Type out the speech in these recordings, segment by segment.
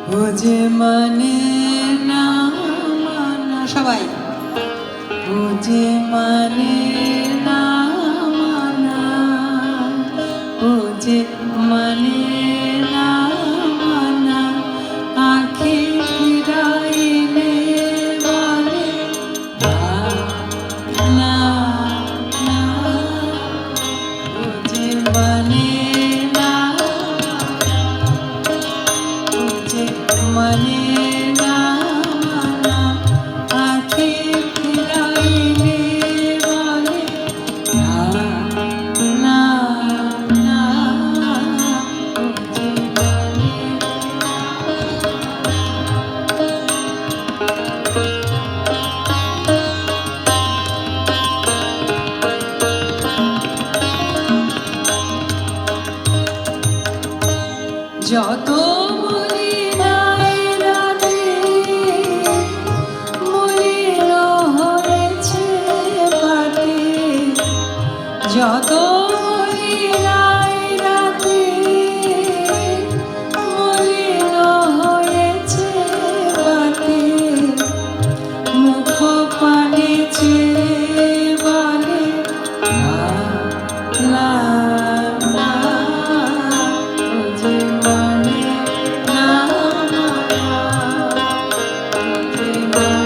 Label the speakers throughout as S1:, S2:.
S1: ও যে মানে না মানা, সবাই ও যে মানে না মানা, ও যে মানে না মানা, আঁখি ফিরাইলে বলে না না না, ও যে মানে না, ও যে মানে না মানা, আঁখি ফিরাইলে বলে না না না, ও যে মানে যত বলি নাই রাতে মলিন হয়েছে পাতে, যত বলি নাই রাতে মলিন হয়েছে পাতে, মুখ পানে ছেড়ে বলে না না না, ও যে মানে না মানা, ও যে মানে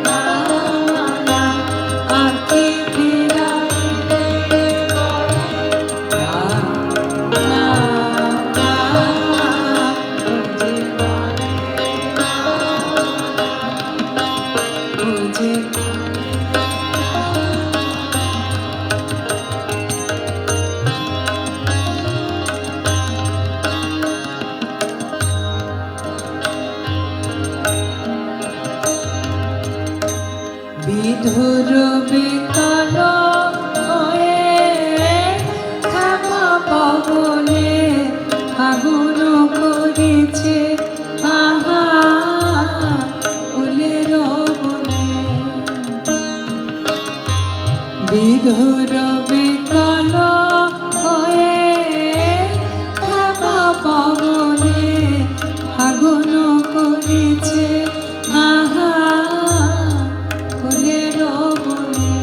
S1: না মানা, আঁখি ফিরাইলে বলে না না না, ও যে মানে না, ও যে বিধুর বিকল হয়ে ক্ষমা পবনে আগুন করেছে আহা ফুলের বনে, বিধুর বিকল হয়ে ক্ষমা পবনে আগুন করেছে আহা ফুলের বনে,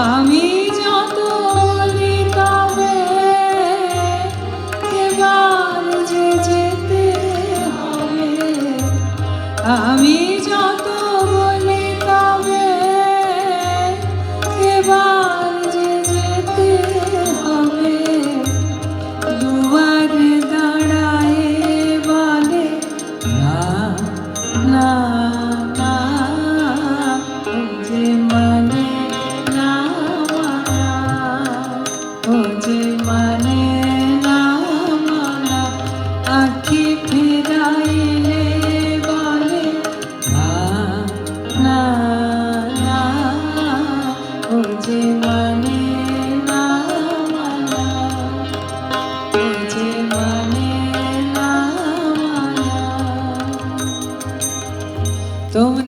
S1: আমি যত বলি তবে এবার যে যেতে হবে, আমি যত বলি তবে এবার যে যেতে হবে, দুয়ারে দাঁড়ায় বলে না না না, ও যে মানে না মানা, ও যে মানে না মানা, আঁখি